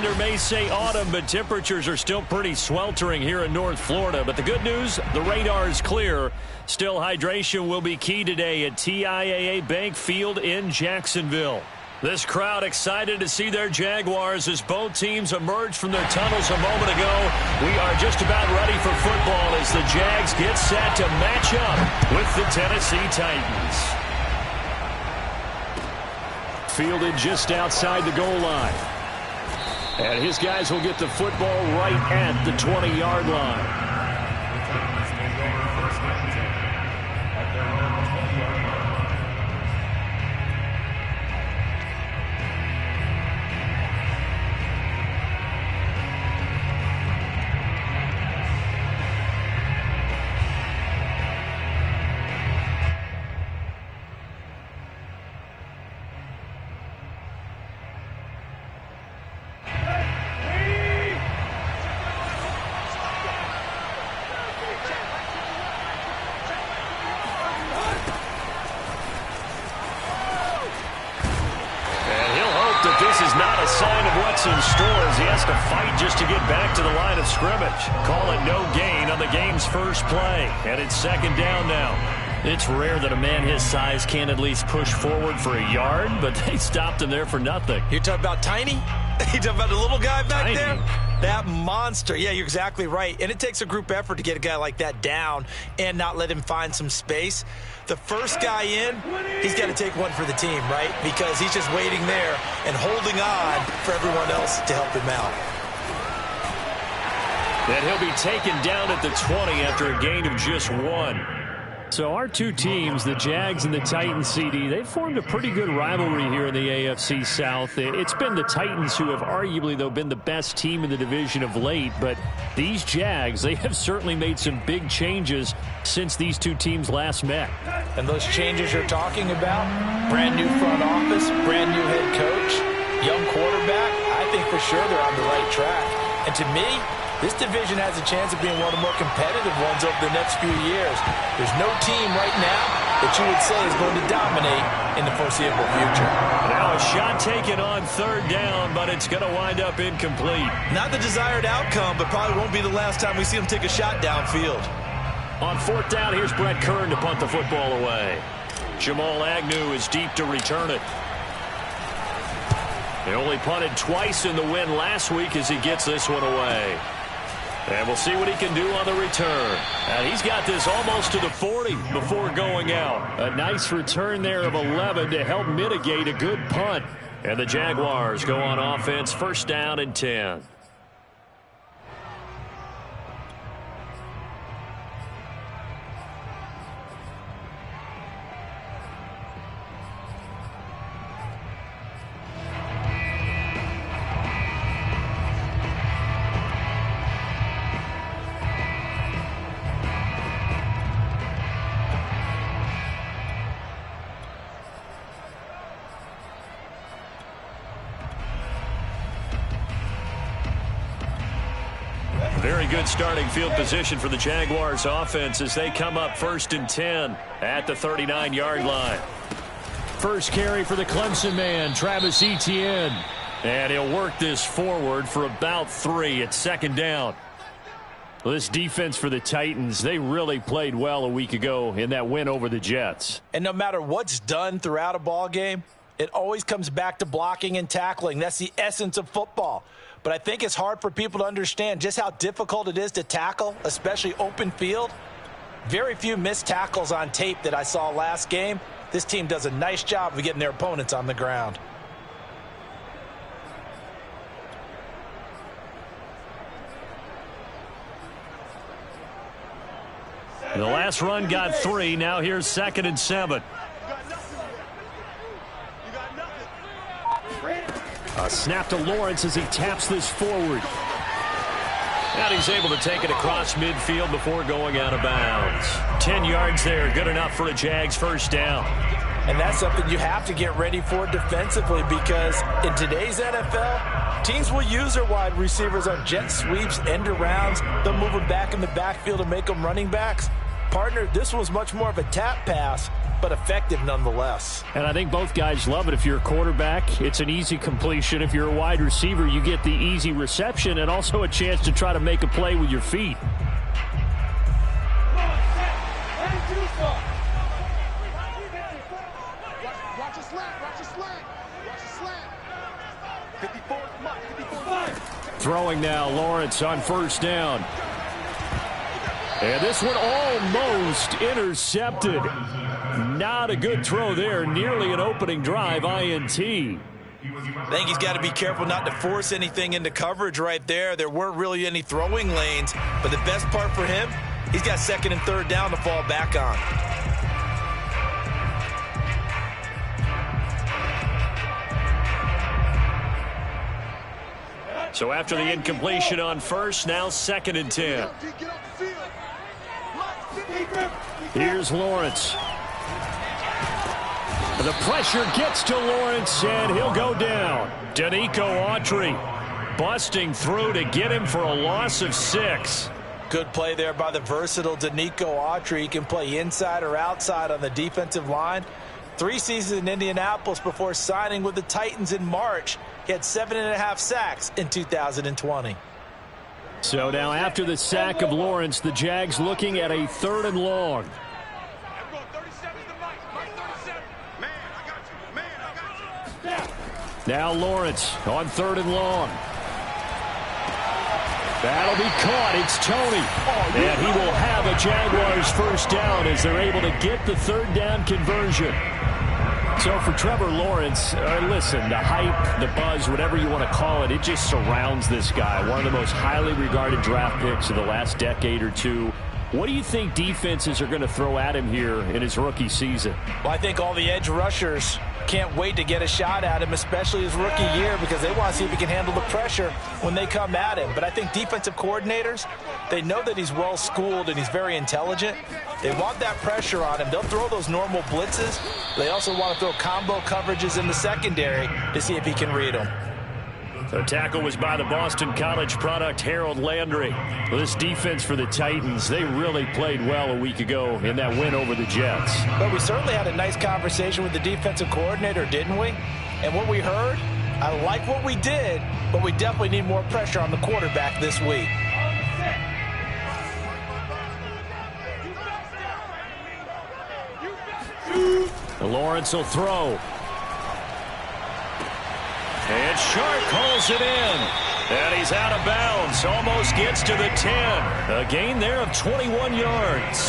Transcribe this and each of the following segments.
calendar may say autumn, but temperatures are still pretty sweltering here in North Florida. But the good news, the radar is clear. Still, hydration will be key today at TIAA Bank Field in Jacksonville. This crowd excited to see their Jaguars as both teams emerge from their tunnels a moment ago. We are just about ready for football as the Jags get set to match up with the Tennessee Titans. Fielded just outside the goal line. And his guys will get the football right at the 20-yard line. This is not a sign of what's in store as he has to fight just to get back to the line of scrimmage. Call it no gain on the game's first play. And it's second down now. It's rare that a man his size can at least push forward for a yard, but they stopped him there for nothing. You're talking about Tiny? You're talking about the little guy back there? That monster. Yeah, you're exactly right. And it takes a group effort to get a guy like that down and not let him find some space. The first guy in, he's got to take one for the team, right? Because he's just waiting there and holding on for everyone else to help him out. And he'll be taken down at the 20 after a gain of just 1. So our two teams, the Jags and the Titans, CD, they've formed a pretty good rivalry here in the AFC South. It's been the Titans who have arguably, though, been the best team in the division of late. But these Jags, they have certainly made some big changes since these two teams last met. And those changes you're talking about, brand new front office, brand new head coach, young quarterback, I think for sure they're on the right track. And to me, this division has a chance of being one of the more competitive ones over the next few years. There's no team right now that you would say is going to dominate in the foreseeable future. Now a shot taken on third down, but it's going to wind up incomplete. Not the desired outcome, but probably won't be the last time we see him take a shot downfield. On fourth down, here's Brett Kern to punt the football away. Jamal Agnew is deep to return it. He only punted twice in the win last week as he gets this one away. And we'll see what he can do on the return. And he's got this almost to the 40 before going out. A nice return there of 11 to help mitigate a good punt. And the Jaguars go on offense, first down and 10. Very good starting field position for the Jaguars offense as they come up first and 10 at the 39-yard line. First carry for the Clemson man, Travis Etienne. And he'll work this forward for about 3 at second down. Well, this defense for the Titans, they really played well a week ago in that win over the Jets. And no matter what's done throughout a ball game, it always comes back to blocking and tackling. That's the essence of football. But I think it's hard for people to understand just how difficult it is to tackle, especially open field. Very few missed tackles on tape that I saw last game. This team does a nice job of getting their opponents on the ground. The last run got 3. Now here's second and 7. A snap to Lawrence as he taps this forward. And he's able to take it across midfield before going out of bounds. 10 yards there, good enough for a Jags first down. And that's something you have to get ready for defensively because in today's NFL, teams will use their wide receivers on jet sweeps, end arounds. They'll move them back in the backfield and make them running backs. Partner, this was much more of a tap pass, but effective nonetheless. And I think both guys love it. If you're a quarterback, it's an easy completion. If you're a wide receiver, you get the easy reception and also a chance to try to make a play with your feet. Throwing now, Lawrence on first down. And this one almost intercepted. Not a good throw there. Nearly an opening drive, INT. I think he's got to be careful not to force anything into coverage right there. There weren't really any throwing lanes, but the best part for him, he's got second and third down to fall back on. So after the incompletion on first, now second and 10. Here's Lawrence. The pressure gets to Lawrence, and he'll go down. Danico Autry busting through to get him for a loss of 6. Good play there by the versatile Danico Autry. He can play inside or outside on the defensive line. 3 seasons in Indianapolis before signing with the Titans in March. He had 7.5 sacks in 2020. So now after the sack of Lawrence, the Jags looking at a 3rd and long. Now Lawrence on 3rd and long. That'll be caught. It's Tony. And he will have a Jaguars first down as they're able to get the 3rd down conversion. So for Trevor Lawrence, listen, the hype, the buzz, whatever you want to call it, it just surrounds this guy. One of the most highly regarded draft picks of the last decade or two. What do you think defenses are going to throw at him here in his rookie season? Well, I think all the edge rushers can't wait to get a shot at him, especially his rookie year, because they want to see if he can handle the pressure when they come at him. But I think defensive coordinators, they know that he's well-schooled and he's very intelligent. They want that pressure on him. They'll throw those normal blitzes. They also want to throw combo coverages in the secondary to see if he can read them. The tackle was by the Boston College product, Harold Landry. This defense for the Titans, they really played well a week ago in that win over the Jets. But we certainly had a nice conversation with the defensive coordinator, didn't we? And what we heard, I like what we did, but we definitely need more pressure on the quarterback this week. Lawrence will throw. And Shark calls it in. And he's out of bounds. Almost gets to the 10. A gain there of 21 yards.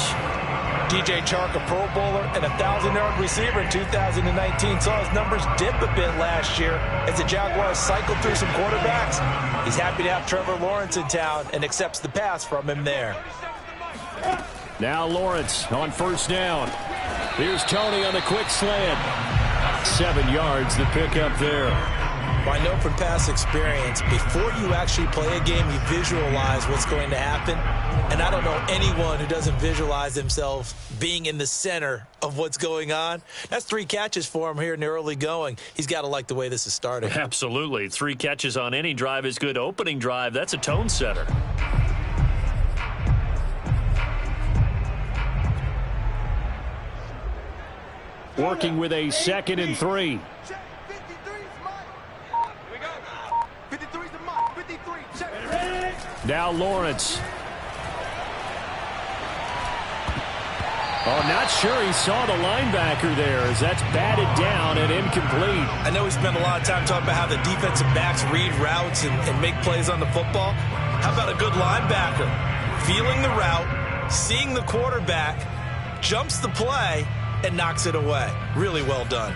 DJ Chark, a Pro Bowler and a 1,000-yard receiver in 2019, saw his numbers dip a bit last year as the Jaguars cycled through some quarterbacks. He's happy to have Trevor Lawrence in town and accepts the pass from him there. Now Lawrence on first down. Here's Tony on the quick slant. 7 yards, the pickup there. Well, I know from past experience, before you actually play a game, you visualize what's going to happen. And I don't know anyone who doesn't visualize themselves being in the center of what's going on. That's 3 catches for him here in the early going. He's got to like the way this is starting. Absolutely. 3 catches on any drive is good. Opening drive, that's a tone setter. Working with a 2nd and 3. Now Lawrence. Oh, not sure he saw the linebacker there as that's batted down and incomplete. I know we spent a lot of time talking about how the defensive backs read routes and make plays on the football. How about a good linebacker? Feeling the route, seeing the quarterback, jumps the play, and knocks it away. Really well done.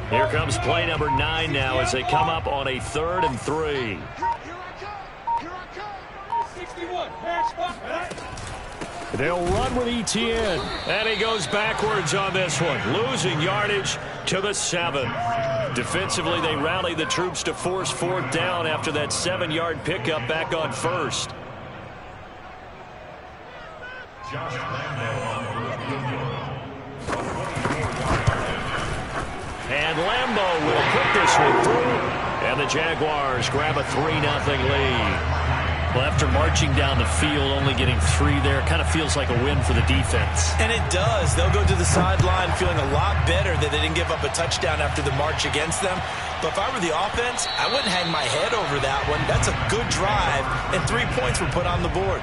Here comes play number 9 now as they come up on a 3rd and 3. They'll run with ETN. And he goes backwards on this one, losing yardage to the 7. Defensively, they rally the troops to force fourth down after that 7-yard pickup back on first. And Lambeau will put this one through. And the Jaguars grab a 3-0 lead. Well, after marching down the field, only getting 3 there, kind of feels like a win for the defense. And it does. They'll go to the sideline feeling a lot better that they didn't give up a touchdown after the march against them. But if I were the offense, I wouldn't hang my head over that one. That's a good drive, and 3 points were put on the board.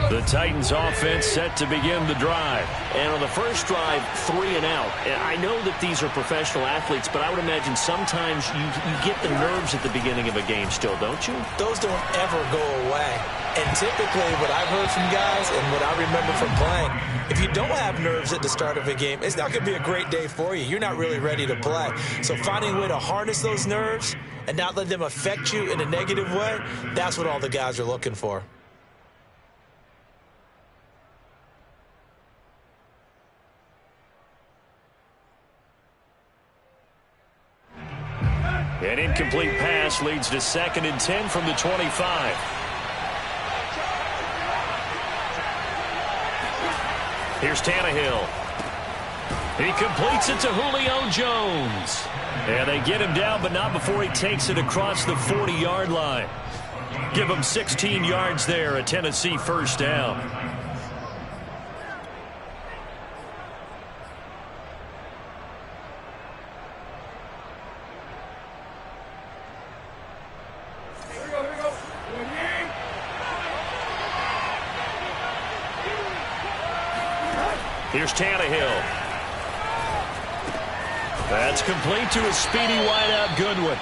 The Titans offense set to begin the drive. And on the first drive, 3 and out. And I know that these are professional athletes, but I would imagine sometimes you get the nerves at the beginning of a game still, don't you? Those don't ever go away. And typically what I've heard from guys and what I remember from playing, if you don't have nerves at the start of a game, it's not going to be a great day for you. You're not really ready to play. So finding a way to harness those nerves and not let them affect you in a negative way, that's what all the guys are looking for. An incomplete pass leads to 2nd and 10 from the 25. Here's Tannehill. He completes it to Julio Jones. And they get him down, but not before he takes it across the 40-yard line. Give him 16 yards there, a Tennessee first down. Here's Tannehill. That's complete to a speedy wideout Goodwin.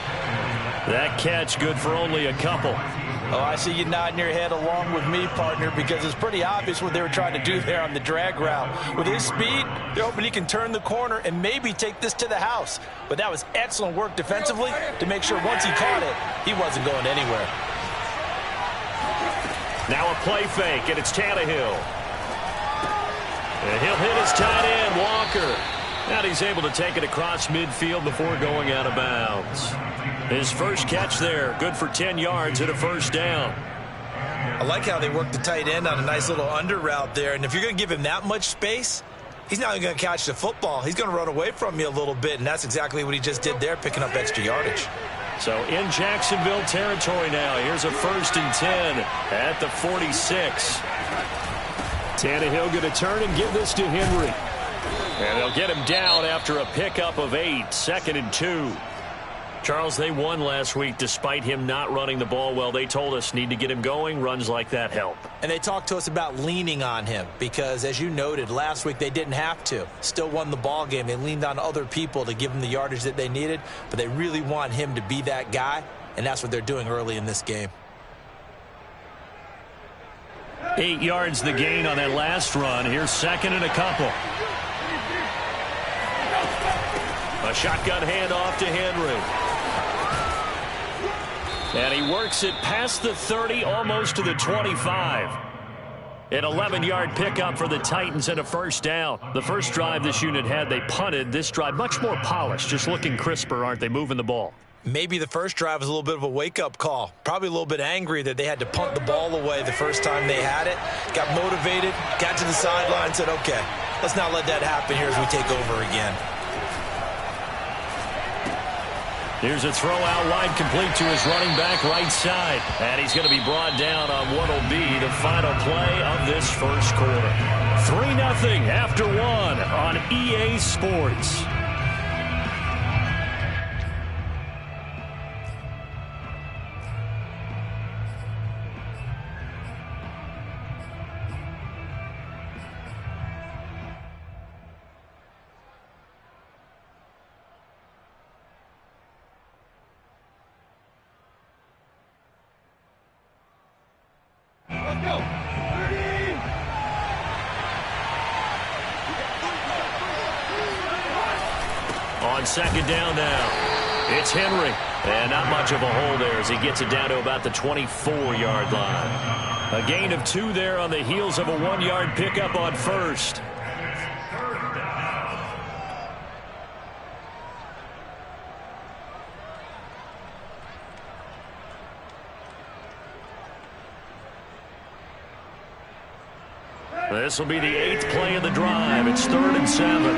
That catch good for only a couple. Oh, I see you nodding your head along with me, partner, because it's pretty obvious what they were trying to do there on the drag route. With his speed, they're hoping he can turn the corner and maybe take this to the house. But that was excellent work defensively to make sure once he caught it, he wasn't going anywhere. Now a play fake, and it's Tannehill. And he'll hit his tight end, Walker. And he's able to take it across midfield before going out of bounds. His first catch there, good for 10 yards and a first down. I like how they work the tight end on a nice little under route there. And if you're going to give him that much space, he's not going to catch the football. He's going to run away from you a little bit, and that's exactly what he just did there, picking up extra yardage. So in Jacksonville territory now, here's a 1st and 10 at the 46. Tannehill going to turn and give this to Henry. And they'll get him down after a pickup of 8, 2nd and 2. Charles, they won last week despite him not running the ball well. They told us need to get him going. Runs like that help. And they talked to us about leaning on him because, as you noted, last week they didn't have to. Still won the ball game. They leaned on other people to give them the yardage that they needed, but they really want him to be that guy, and that's what they're doing early in this game. 8 yards the gain on that last run. Here's 2nd and a couple. A shotgun handoff to Henry. And he works it past the 30, almost to the 25. An 11-yard pickup for the Titans and a first down. The first drive this unit had, they punted. This drive, much more polished, just looking crisper, aren't they, moving the ball? Maybe the first drive was a little bit of a wake-up call. Probably a little bit angry that they had to punt the ball away the first time they had it. Got motivated, got to the sideline, said, okay, let's not let that happen here as we take over again. Here's a throw out wide, complete to his running back right side. And he's going to be brought down on what will be the final play of this first quarter. 3-0 after 1 on EA Sports. on second down now. It's Henry. And not much of a hole there as he gets it down to about the 24-yard line. A gain of 2 there on the heels of a 1-yard pickup on first. This will be the 8th play of the drive. It's 3rd and 7.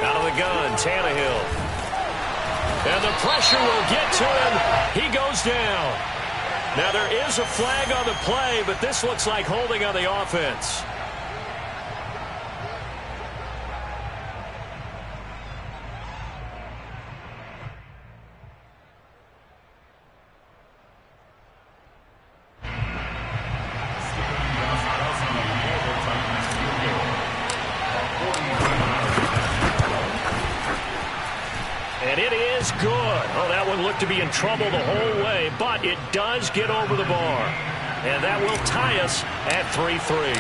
Out of the gun, Tannehill. And the pressure will get to him. He goes down. Now there is a flag on the play, but this looks like holding on the offense. And it is good. Oh, that one looked to be in trouble the whole way, but it does get over the bar. And that will tie us at 3-3.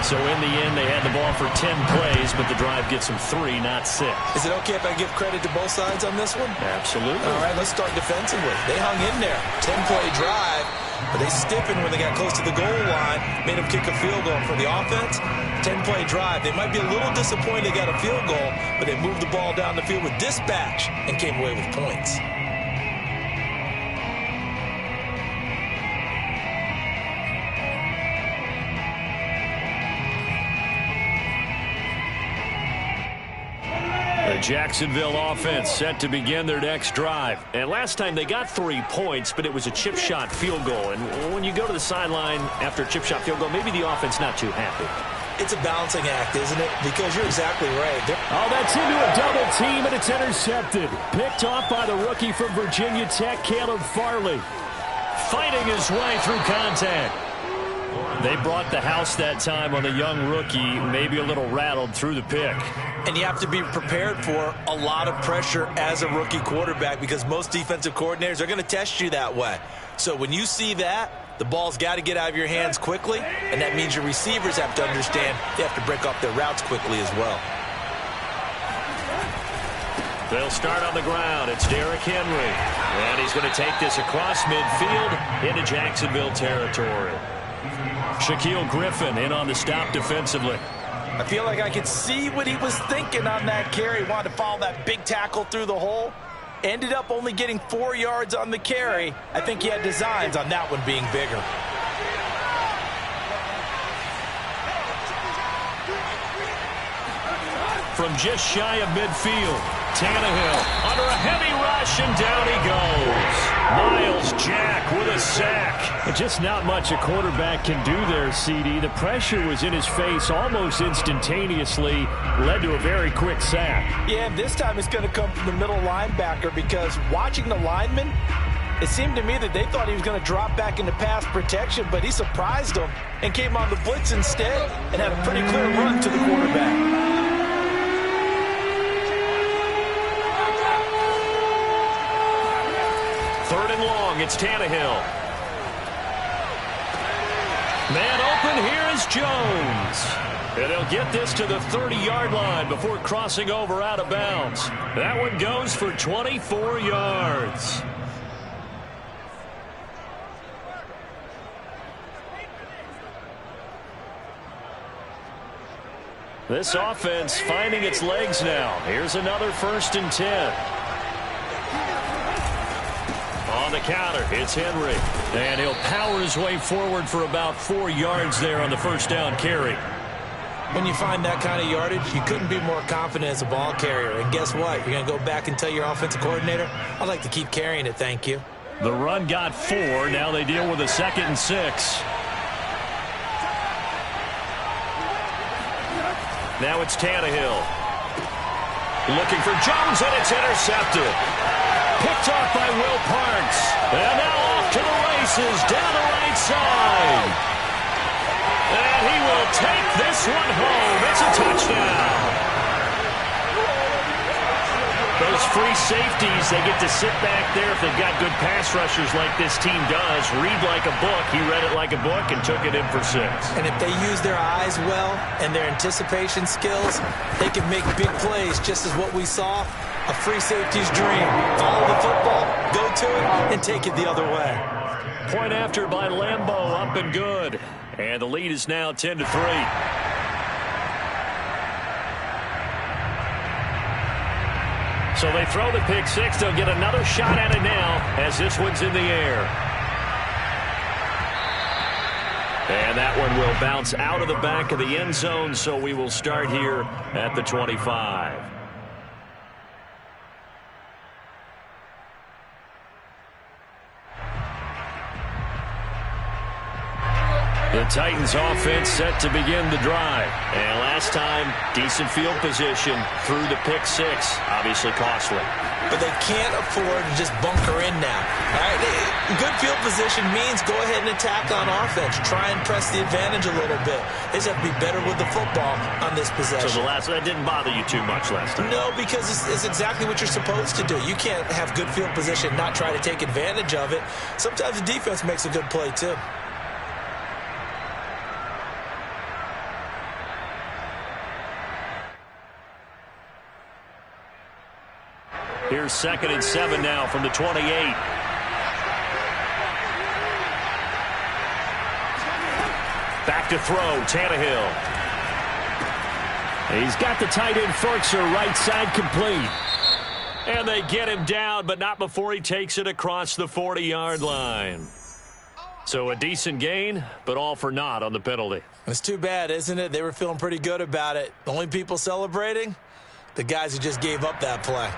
So in the end, they had the ball for 10 plays, but the drive gets them 3, not 6. Is it okay if I give credit to both sides on this one? Absolutely. All right, let's start defensively. They hung in there. 10-play drive, but they stiffened when they got close to the goal line, made them kick a field goal. For the offense, 10-play drive. They might be a little disappointed they got a field goal, but they moved the ball down the field with dispatch and came away with points. The Jacksonville offense set to begin their next drive. And last time they got 3 points, but it was a chip shot field goal. And when you go to the sideline after a chip shot field goal, maybe the offense not too happy. It's a balancing act, isn't it? Because you're exactly right. Oh, that's into a double team, and it's intercepted. Picked off by the rookie from Virginia Tech, Caleb Farley. Fighting his way through contact. They brought the house that time on the young rookie, maybe a little rattled through the pick. And you have to be prepared for a lot of pressure as a rookie quarterback because most defensive coordinators are going to test you that way. So when you see that, the ball's got to get out of your hands quickly, and that means your receivers have to understand they have to break off their routes quickly as well. They'll start on the ground. It's Derrick Henry. And he's going to take this across midfield into Jacksonville territory. Shaquille Griffin in on the stop defensively. I feel like I could see what he was thinking on that carry. Wanted to follow that big tackle through the hole. Ended up only getting 4 yards on the carry. I think he had designs on that one being bigger. From just shy of midfield, Tannehill under a heavy rush, and down he goes. Miles Jack with a sack. And just not much a quarterback can do there, CD. The pressure was in his face almost instantaneously, led to a very quick sack. Yeah, and this time it's going to come from the middle linebacker because watching the lineman, it seemed to me that they thought he was going to drop back into pass protection, but he surprised them and came on the blitz instead and had a pretty clear run to the quarterback. Third and long, it's Tannehill. Man open, here is Jones. And they'll get this to the 30-yard line before crossing over out of bounds. That one goes for 24 yards. This offense finding its legs now. Here's another 1st and 10. On the counter, it's Henry. And he'll power his way forward for about 4 yards there on the first down carry. When you find that kind of yardage, you couldn't be more confident as a ball carrier. And guess what? You're going to go back and tell your offensive coordinator, I'd like to keep carrying it, thank you. The run got 4. Now they deal with a 2nd and 6. Now it's Tannehill. Looking for Jones, and it's intercepted. Picked off by Will Parks. And now off to the races down the right side. And he will take this one home. It's a touchdown. Those those free safeties, they get to sit back there if they've got good pass rushers like this team does. Read like a book. He read it like a book and took it in for 6. And if they use their eyes well and their anticipation skills, they can make big plays, just as what we saw. A free safety's dream. Follow the football, go to it, and take it the other way. Point after by Lambeau, up and good. And the lead is now 10-3. So they throw the pick 6. They'll get another shot at it now as this one's in the air. And that one will bounce out of the back of the end zone, so we will start here at the 25. The Titans offense set to begin the drive. And last time, decent field position through the pick 6. Obviously costly. But they can't afford to just bunker in now. All right, good field position means go ahead and attack on offense. Try and press the advantage a little bit. They just have to be better with the football on this possession. So that didn't bother you too much last time? No, because it's exactly what you're supposed to do. You can't have good field position, not try to take advantage of it. Sometimes the defense makes a good play, too. Here's 2nd and 7 now from the 28. Back to throw, Tannehill. He's got the tight end Furtzer right side complete. And they get him down, but not before he takes it across the 40-yard line. So a decent gain, but all for naught on the penalty. It's too bad, isn't it? They were feeling pretty good about it. The only people celebrating? The guys who just gave up that play.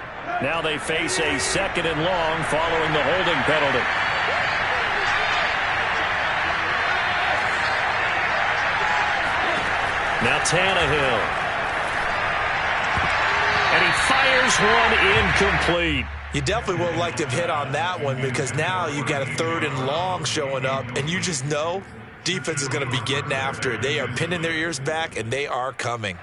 Now they face a 2nd and long following the holding penalty. Now Tannehill. And he fires one incomplete. You definitely would have liked to have hit on that one because now you've got a 3rd and long showing up, and you just know defense is going to be getting after it. They are pinning their ears back, and they are coming.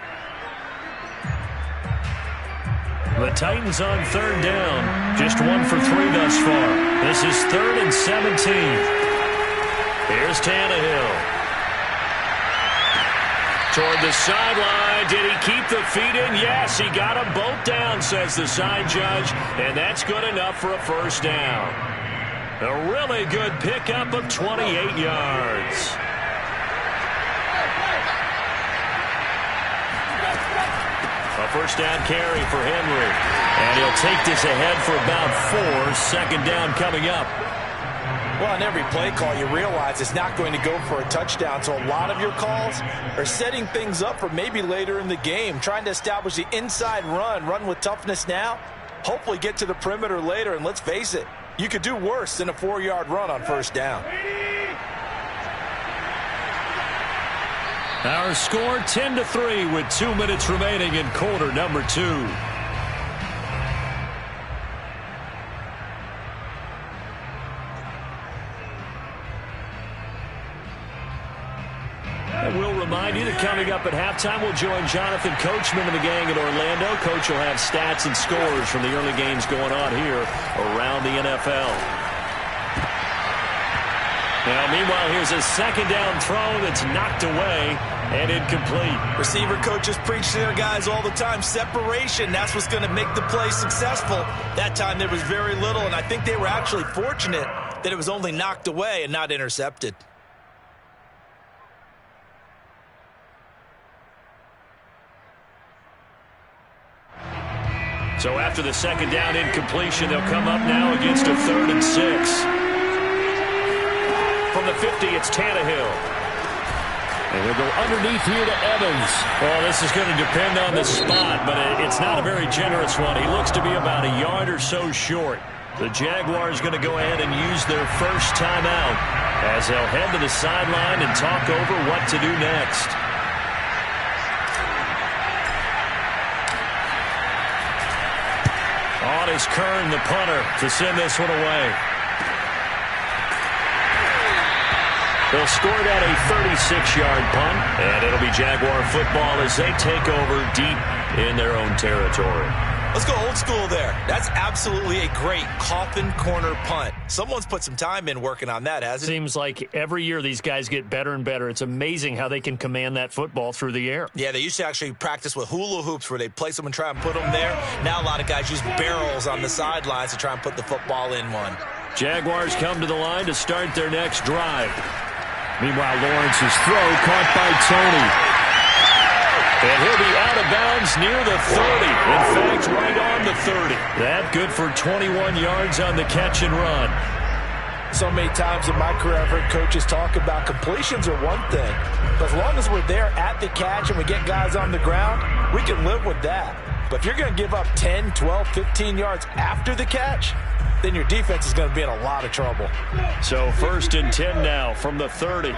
The Titans on 3rd down. Just 1 for 3 thus far. This is 3rd and 17. Here's Tannehill. Toward the sideline. Did he keep the feet in? Yes, he got them both down, says the side judge. And that's good enough for a 1st down. A really good pickup of 28 yards. A 1st down carry for Henry. And he'll take this ahead for about 4. 2nd down coming up. Well, on every play call, you realize it's not going to go for a touchdown. So a lot of your calls are setting things up for maybe later in the game, trying to establish the inside run with toughness now, hopefully get to the perimeter later. And let's face it, you could do worse than a 4-yard run on 1st down. Our score 10-3 with 2 minutes remaining in quarter number 2. And we'll remind you that coming up at halftime, we'll join Jonathan Coachman and the gang in Orlando. Coach will have stats and scores from the early games going on here around the NFL. Now, meanwhile, here's a 2nd down throw that's knocked away and incomplete. Receiver coaches preach to their guys all the time. Separation, that's what's going to make the play successful. That time there was very little, and I think they were actually fortunate that it was only knocked away and not intercepted. So after the 2nd down incompletion, they'll come up now against a 3rd and 6. From the 50, it's Tannehill. And he'll go underneath here to Evans. Well, this is going to depend on the spot, but it's not a very generous one. He looks to be about a yard or so short. The Jaguars going to go ahead and use their 1st timeout as they'll head to the sideline and talk over what to do next. On is Kern, the punter, to send this one away. They'll score that a 36-yard punt, and it'll be Jaguar football as they take over deep in their own territory. Let's go old school there. That's absolutely a great coffin corner punt. Someone's put some time in working on that, hasn't it? Seems like every year these guys get better and better. It's amazing how they can command that football through the air. Yeah, they used to actually practice with hula hoops where they place them and try and put them there. Now a lot of guys use barrels on the sidelines to try and put the football in one. Jaguars come to the line to start their next drive. Meanwhile, Lawrence's throw caught by Tony. And he'll be out of bounds near the 30. In fact, right on the 30. That good for 21 yards on the catch and run. So many times in my career, I've heard coaches talk about completions are one thing. But as long as we're there at the catch and we get guys on the ground, we can live with that. But if you're going to give up 10, 12, 15 yards after the catch, then your defense is going to be in a lot of trouble. So 1st and 10 now from the 30.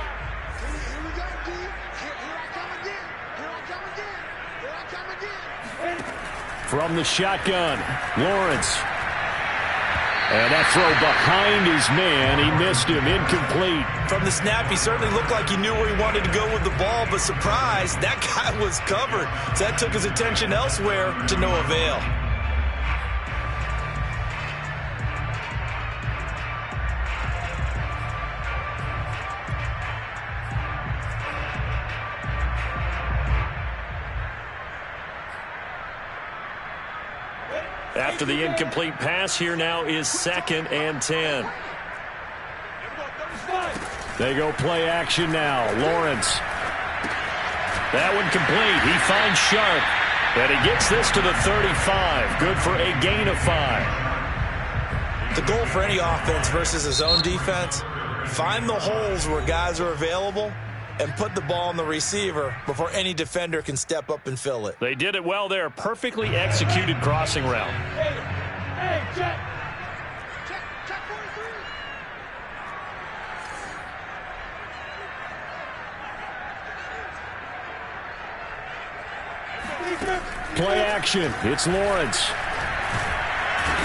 From the shotgun, Lawrence. And that throw behind his man. He missed him. Incomplete. From the snap, he certainly looked like he knew where he wanted to go with the ball, but surprise, that guy was covered. So that took his attention elsewhere to no avail. After the incomplete pass, here now is 2nd and 10. They go play action now. Lawrence. That one complete. He finds Sharp. And he gets this to the 35. Good for a gain of 5. The goal for any offense versus his own defense, find the holes where guys are available and put the ball on the receiver before any defender can step up and fill it. They did it well there. Perfectly executed crossing route. Hey, check 43. Play action. It's Lawrence.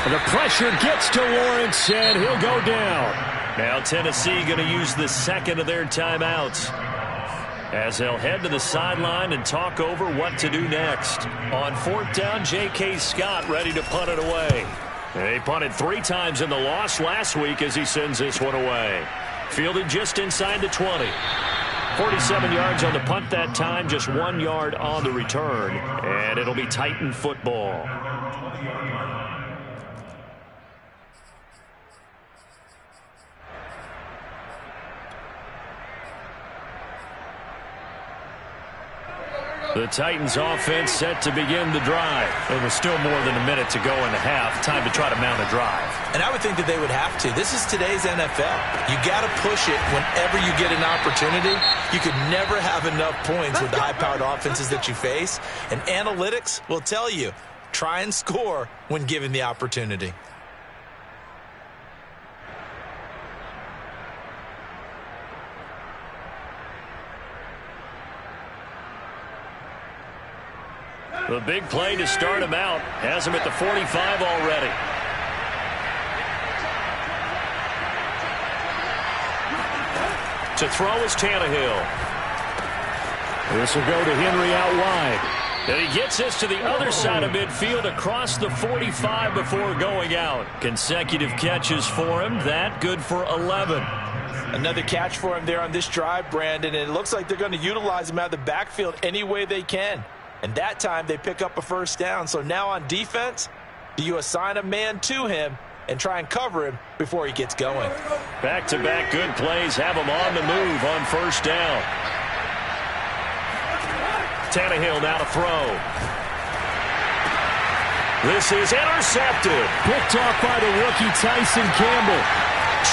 And the pressure gets to Lawrence, and he'll go down. Now Tennessee going to use the second of their timeouts as they'll head to the sideline and talk over what to do next. On 4th down, J.K. Scott ready to punt it away. They punted 3 times in the loss last week as he sends this one away. Fielded just inside the 20. 47 yards on the punt that time, just 1 yard on the return. And it'll be Titan football. The Titans offense set to begin the drive. And with still more than a minute to go in the half, time to try to mount a drive. And I would think that they would have to. This is today's NFL. You got to push it whenever you get an opportunity. You could never have enough points with the high-powered offenses that you face. And analytics will tell you, try and score when given the opportunity. The big play to start him out has him at the 45 already. To throw is Tannehill. This will go to Henry out wide. And he gets this to the other side of midfield across the 45 before going out. Consecutive catches for him. That good for 11. Another catch for him there on this drive, Brandon. And it looks like they're going to utilize him out of the backfield any way they can. And that time they pick up a 1st down. So now on defense, do you assign a man to him and try and cover him before he gets going? Back-to-back good plays have him on the move on 1st down. Tannehill now to throw. This is intercepted. Picked off by the rookie Tyson Campbell.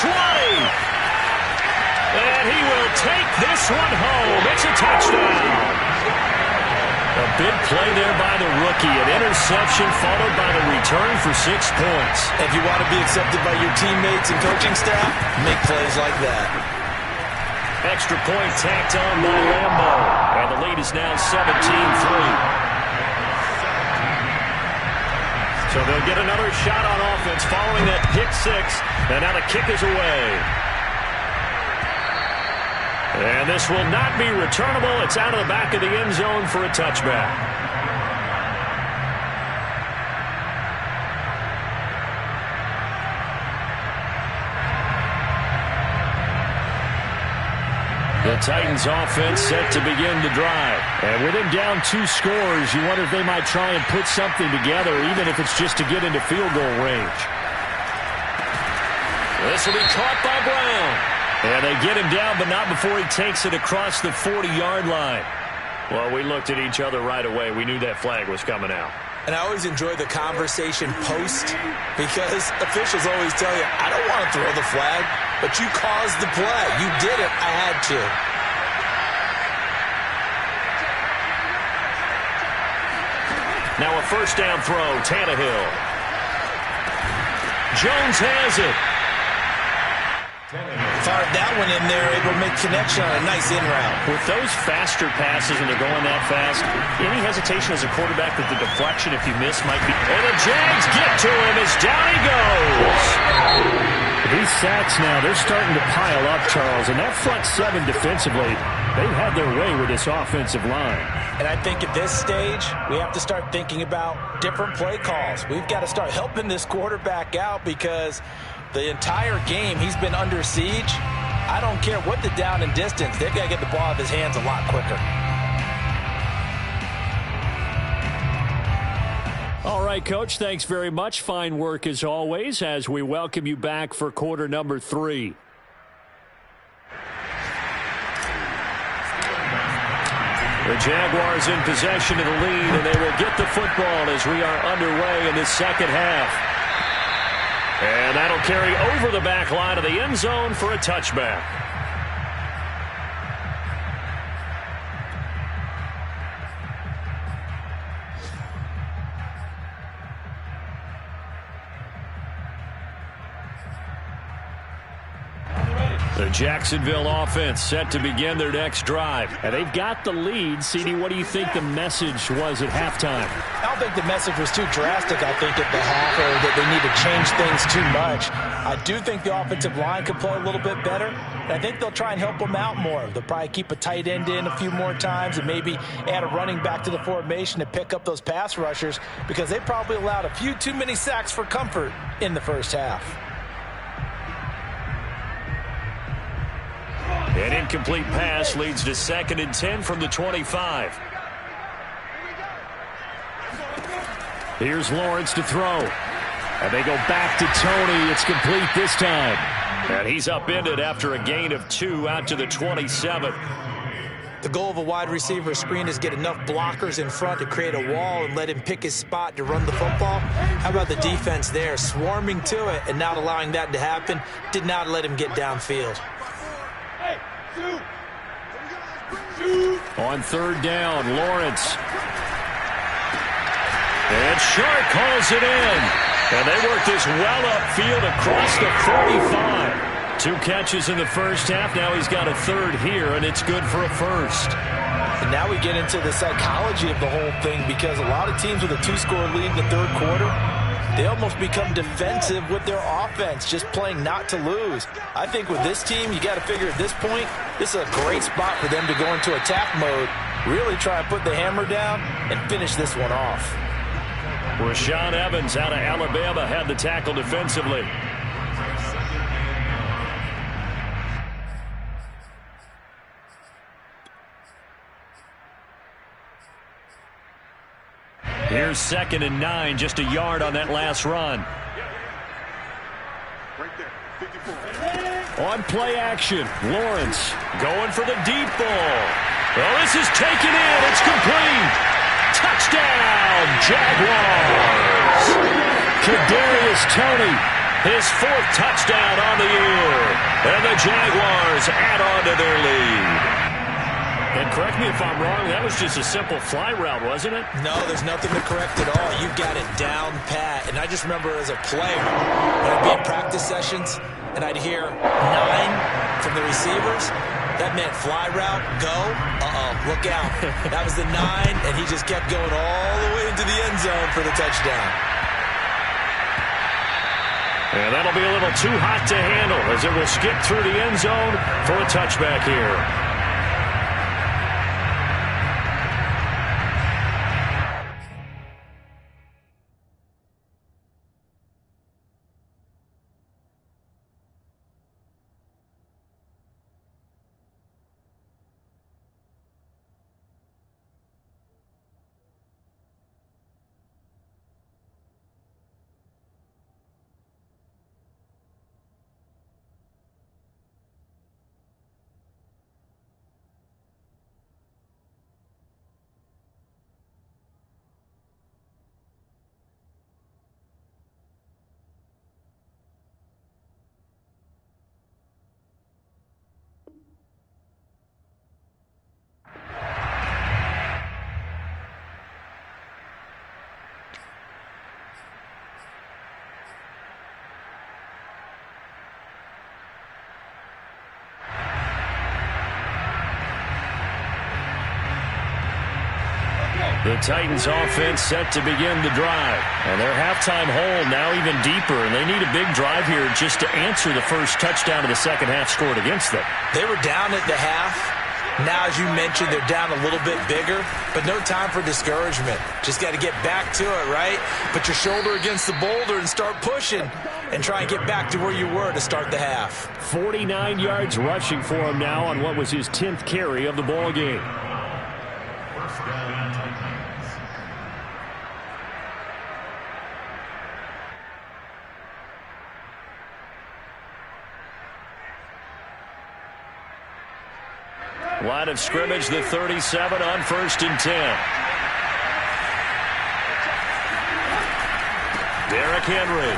20. And he will take this one home. It's a touchdown. A big play there by the rookie. An interception followed by the return for 6 points. If you want to be accepted by your teammates and coaching staff, make plays like that. Extra point tacked on by Lambo. And the lead is now 17-3. So they'll get another shot on offense following that pick 6. And now the kick is away. And this will not be returnable. It's out of the back of the end zone for a touchback. The Titans offense set to begin the drive. And with him down 2 scores, you wonder if they might try and put something together, even if it's just to get into field goal range. This will be caught by Brown. And they get him down, but not before he takes it across the 40-yard line. Well, we looked at each other right away. We knew that flag was coming out. And I always enjoy the conversation post because officials always tell you, I don't want to throw the flag, but you caused the play. You did it. I had to. Now a first down throw, Tannehill. Jones has it. Fired that one in there, able to make connection on a nice in route. With those faster passes when they're going that fast, any hesitation as a quarterback that the deflection, if you miss, might be... And the Jags get to him as down he goes. These sacks now, they're starting to pile up, Charles. And that front 7 defensively, they've had their way with this offensive line. And I think at this stage, we have to start thinking about different play calls. We've got to start helping this quarterback out because the entire game he's been under siege. I don't care what the down and distance. They've got to get the ball out of his hands a lot quicker. All right, Coach, thanks very much. Fine work as always as we welcome you back for quarter number 3. The Jaguars in possession of the lead, and they will get the football as we are underway in this second half. And that'll carry over the back line of the end zone for a touchback. The Jacksonville offense set to begin their next drive. And they've got the lead. CD, what do you think the message was at halftime? I don't think the message was too drastic, I think, at the half, or that they need to change things too much. I do think the offensive line could play a little bit better. And I think they'll try and help them out more. They'll probably keep a tight end in a few more times and maybe add a running back to the formation to pick up those pass rushers because they probably allowed a few too many sacks for comfort in the first half. An incomplete pass leads to 2nd and 10 from the 25. Here's Lawrence to throw. And they go back to Tony. It's complete this time. And he's upended after a gain of 2 out to the 27. The goal of a wide receiver screen is get enough blockers in front to create a wall and let him pick his spot to run the football. How about the defense there, swarming to it and not allowing that to happen? Did not let him get downfield. On 3rd down, Lawrence. And Shark calls it in. And they work this well upfield across the 45. 2 catches in the first half. Now he's got a 3rd here, and it's good for a 1st. And now we get into the psychology of the whole thing because a lot of teams with a 2-score lead in the 3rd quarter, they almost become defensive with their offense, just playing not to lose. I think with this team, you got to figure at this point, this is a great spot for them to go into attack mode, really try and put the hammer down and finish this one off. Rashaan Evans out of Alabama had the tackle defensively. Here's 2nd and 9, just a yard on that last run. On play action, Lawrence going for the deep ball. Well, this is taken in. It's complete. Touchdown, Jaguars. Kadarius Toney, his 4th touchdown on the year. And the Jaguars add on to their lead. And correct me if I'm wrong, that was just a simple fly route, wasn't it? No, there's nothing to correct at all. You've got it down pat. And I just remember as a player, when I'd be in practice sessions, and I'd hear 9 from the receivers, that meant fly route, go, look out. That was the 9, and he just kept going all the way into the end zone for the touchdown. And that'll be a little too hot to handle as it will skip through the end zone for a touchback here. The Titans offense set to begin the drive. And their halftime hole now even deeper, and they need a big drive here just to answer the first touchdown of the second half scored against them. They were down at the half. Now, as you mentioned, they're down a little bit bigger, but no time for discouragement. Just got to get back to it, right? Put your shoulder against the boulder and start pushing and try and get back to where you were to start the half. 49 yards rushing for him now on what was his 10th carry of the ball game. Line of scrimmage, the 37 on 1st and 10. Derrick Henry.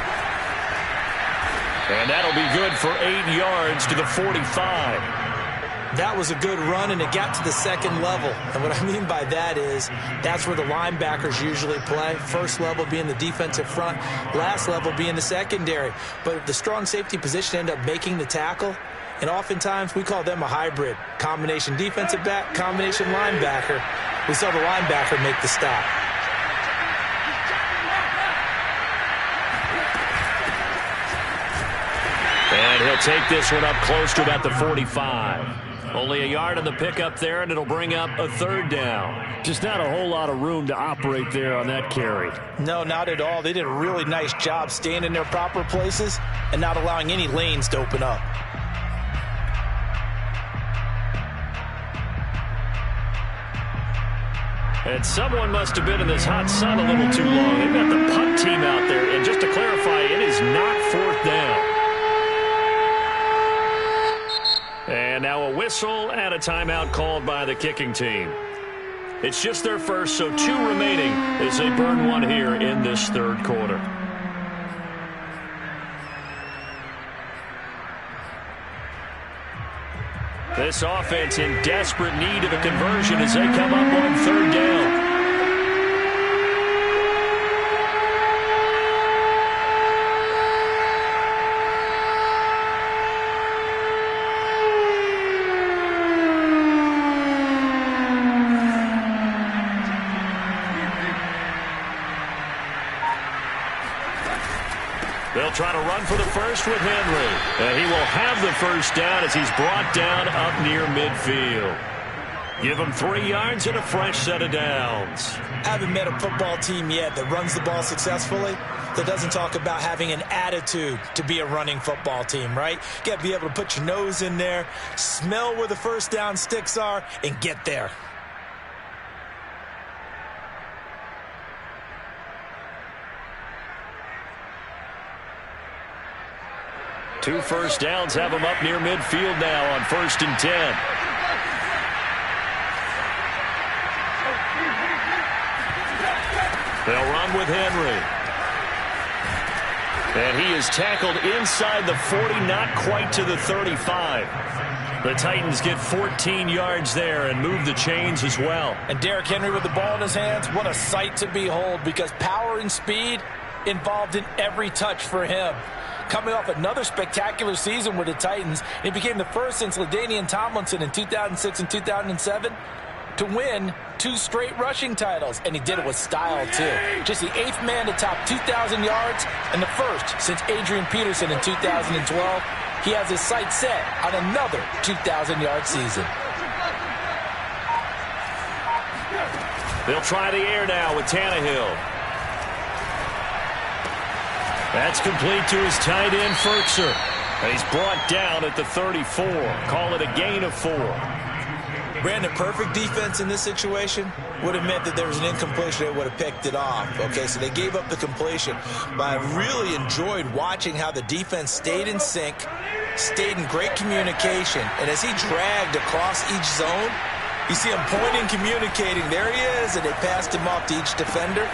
And that'll be good for 8 yards to the 45. That was a good run, and it got to the second level. And what I mean by that is that's where the linebackers usually play. First level being the defensive front, last level being the secondary. But the strong safety position ended up making the tackle. And oftentimes, we call them a hybrid. Combination defensive back, combination linebacker. We saw the linebacker make the stop. And he'll take this one up close to about the 45. Only a yard on the pickup there, and it'll bring up a 3rd down. Just not a whole lot of room to operate there on that carry. No, not at all. They did a really nice job staying in their proper places and not allowing any lanes to open up. And someone must have been in this hot sun a little too long. They've got the punt team out there. And just to clarify, it is not 4th down. And now a whistle and a timeout called by the kicking team. It's just their first, so 2 remaining as they burn one here in this 3rd quarter. This offense in desperate need of a conversion as they come up on 3rd down. They'll try to run for the first with Henry. And he will have the first down as he's brought down up near midfield. Give him 3 yards and a fresh set of downs. I haven't met a football team yet that runs the ball successfully that doesn't talk about having an attitude to be a running football team, right? You got to be able to put your nose in there, smell where the first down sticks are, and get there. Two first downs have him up near midfield now on 1st and 10. They'll run with Henry. And he is tackled inside the 40, not quite to the 35. The Titans get 14 yards there and move the chains as well. And Derrick Henry with the ball in his hands, what a sight to behold, because power and speed involved in every touch for him. Coming off another spectacular season with the Titans, he became the first since LaDainian Tomlinson in 2006 and 2007 to win 2 straight rushing titles, and he did it with style too. Just the 8th man to top 2,000 yards and the first since Adrian Peterson in 2012. He has his sights set on another 2,000-yard season. They'll try the air now with Tannehill. That's complete to his tight end, Ferkser. And he's brought down at the 34. Call it a gain of 4. Brandon, perfect defense in this situation would have meant that there was an incompletion. They would have picked it off. Okay, so they gave up the completion. But I really enjoyed watching how the defense stayed in sync, stayed in great communication. And as he dragged across each zone, you see him pointing, communicating. There he is, and they passed him off to each defender.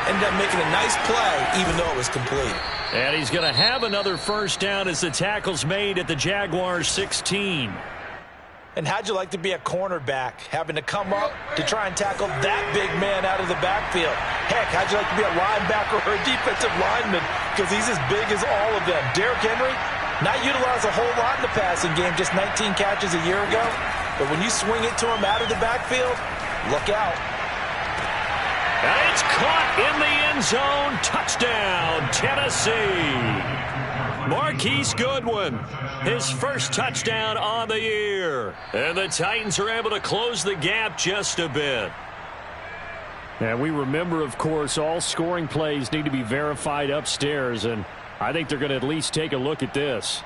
Ended up making a nice play, even though it was complete. And he's going to have another first down as the tackle's made at the Jaguars' 16. And how'd you like to be a cornerback, having to come up to try and tackle that big man out of the backfield? Heck, how'd you like to be a linebacker or a defensive lineman? Because he's as big as all of them. Derrick Henry, not utilized a whole lot in the passing game, just 19 catches a year ago. But when you swing it to him out of the backfield, look out. And it's caught in the end zone. Touchdown, Tennessee. Marquise Goodwin, his first touchdown on the year. And the Titans are able to close the gap just a bit. And we remember, of course, all scoring plays need to be verified upstairs, and I think they're going to at least take a look at this.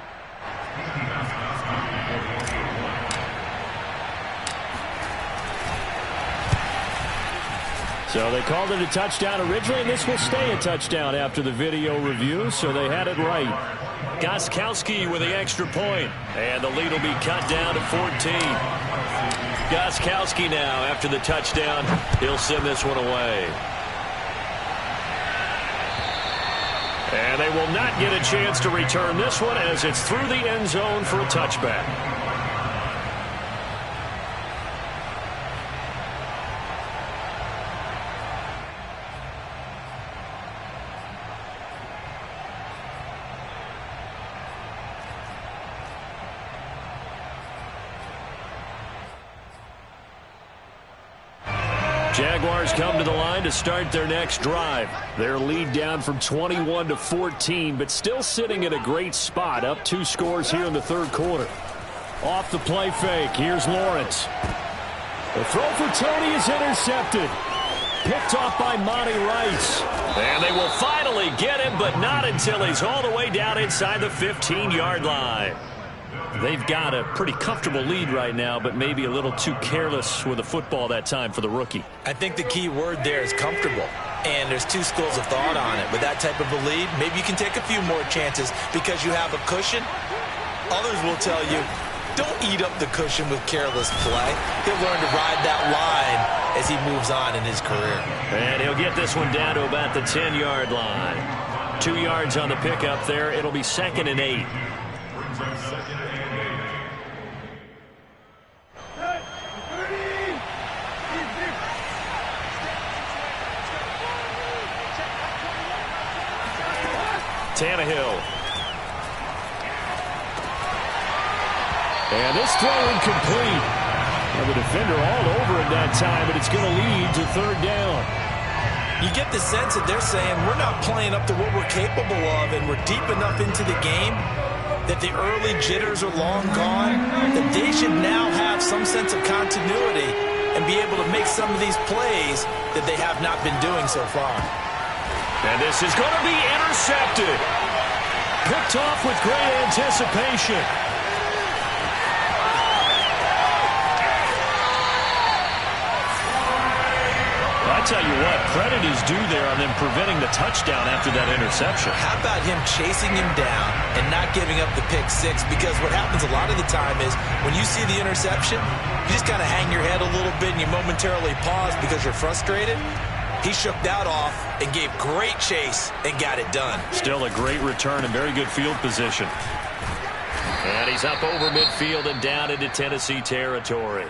So they called it a touchdown originally, and this will stay a touchdown after the video review, so they had it right. Gostkowski with the extra point, and the lead will be cut down to 14. Gostkowski now, after the touchdown, he'll send this one away. And they will not get a chance to return this one as it's through the end zone for a touchback. Jaguars come to the line to start their next drive. Their lead down from 21 to 14, but still sitting in a great spot, up 2 scores here in the third quarter. Off the play fake, here's Lawrence. The throw for Tony is intercepted. Picked off by Monty Rice. And they will finally get him, but not until he's all the way down inside the 15-yard line. They've got a pretty comfortable lead right now, but maybe a little too careless with the football that time for the rookie. I think the key word there is comfortable. And there's 2 schools of thought on it. With that type of a lead, maybe you can take a few more chances because you have a cushion. Others will tell you, don't eat up the cushion with careless play. He'll learn to ride that line as he moves on in his career. And he'll get this one down to about the 10-yard line. 2 yards on the pickup there. It'll be 2nd and 8. Tannehill. And this throw incomplete. And the defender all over it that time, but it's going to lead to 3rd down. You get the sense that they're saying we're not playing up to what we're capable of, and we're deep enough into the game that the early jitters are long gone, that they should now have some sense of continuity and be able to make some of these plays that they have not been doing so far. And this is going to be intercepted. Picked off with great anticipation. I tell you what, credit is due there on them preventing the touchdown after that interception. How about him chasing him down and not giving up the pick 6? Because what happens a lot of the time is when you see the interception, you just kind of hang your head a little bit and you momentarily pause because you're frustrated. He shook that off and gave great chase and got it done. Still a great return and very good field position. And he's up over midfield and down into Tennessee territory.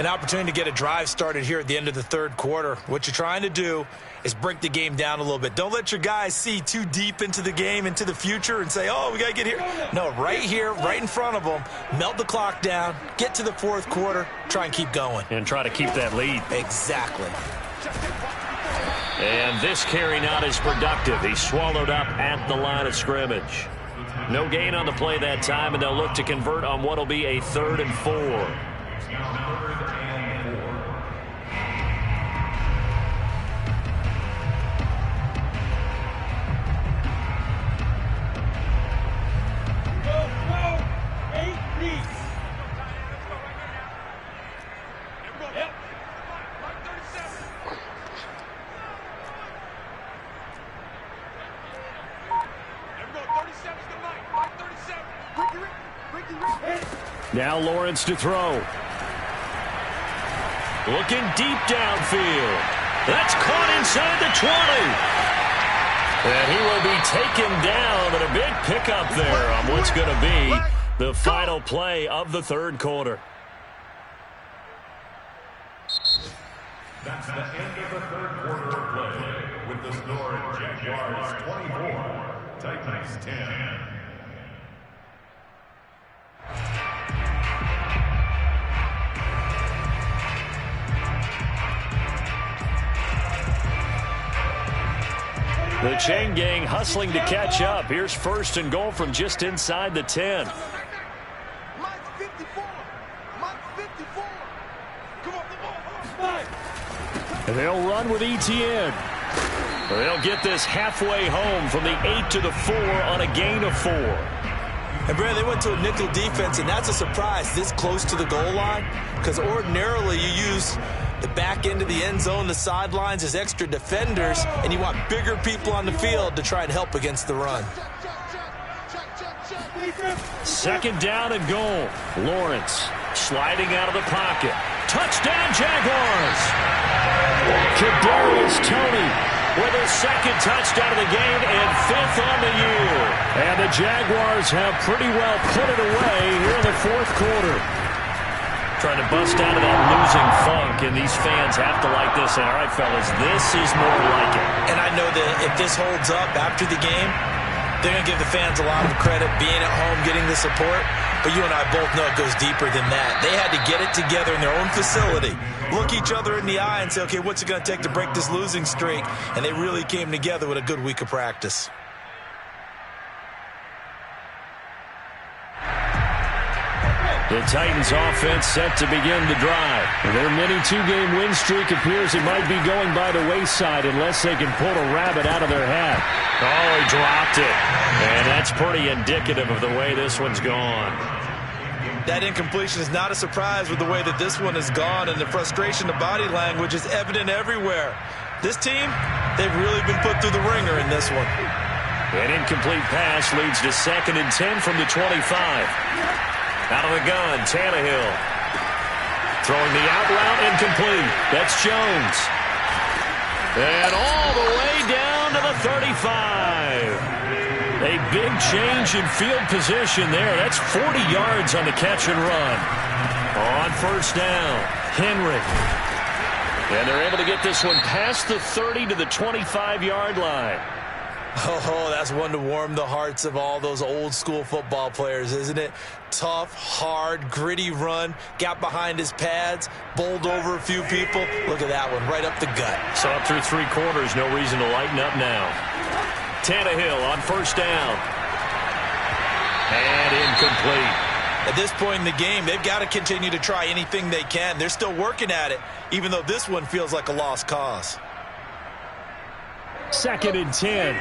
An opportunity to get a drive started here at the end of the third quarter. What you're trying to do is break the game down a little bit. Don't let your guys see too deep into the game, into the future, and say, oh, we got to get here. No, right here, right in front of them, melt the clock down, get to the fourth quarter, try and keep going. And try to keep that lead. Exactly. And this carry not as productive. He's swallowed up at the line of scrimmage. No gain on the play that time, and they'll look to convert on what will be a 3rd and 4. Now Lawrence to throw. Looking deep downfield. That's caught inside the 20. And he will be taken down, and a big pickup there on what's going to be the final play of the third quarter. That's the end of the third quarter of play with the score Jaguars 24, Titans 10. The chain gang hustling to catch up. Here's first and goal from just inside the 10. They'll run with ETN. They'll get this halfway home from the 8 to the 4 on a gain of 4. And, Brad, they went to a nickel defense, and that's a surprise this close to the goal line, because ordinarily you use the back end of the end zone, the sidelines as extra defenders, and you want bigger people on the field to try and help against the run. Second down and goal. Lawrence sliding out of the pocket. Touchdown, Jaguars! Kadarius Toney with his second touchdown of the game and 5th on the year. And the Jaguars have pretty well put it away here in the 4th quarter. Trying to bust out of that losing funk, and these fans have to like this. And all right, fellas, this is more like it. And I know that if this holds up after the game, they're going to give the fans a lot of credit being at home, getting the support. But you and I both know it goes deeper than that. They had to get it together in their own facility, look each other in the eye and say, okay, what's it going to take to break this losing streak? And they really came together with a good week of practice. The Titans offense set to begin the drive. Their mini 2-game win streak appears it might be going by the wayside unless they can pull a rabbit out of their hat. Oh, he dropped it. And that's pretty indicative of the way this one's gone. That incompletion is not a surprise with the way that this one has gone, and the frustration, the body language is evident everywhere. This team, they've really been put through the ringer in this one. An incomplete pass leads to 2nd and 10 from the 25. Out of the gun, Tannehill. Throwing the out route, incomplete. That's Jones. And all the way down to the 35. A big change in field position there. That's 40 yards on the catch and run. On first down, Henry. And they're able to get this one past the 30 to the 25-yard line. Oh, that's one to warm the hearts of all those old-school football players, isn't it? Tough, hard, gritty run, got behind his pads, bowled over a few people. Look at that one, right up the gut. So up through 3 quarters, no reason to lighten up now. Tannehill on first down. And incomplete. At this point in the game, they've got to continue to try anything they can. They're still working at it, even though this one feels like a lost cause. 2nd and 10.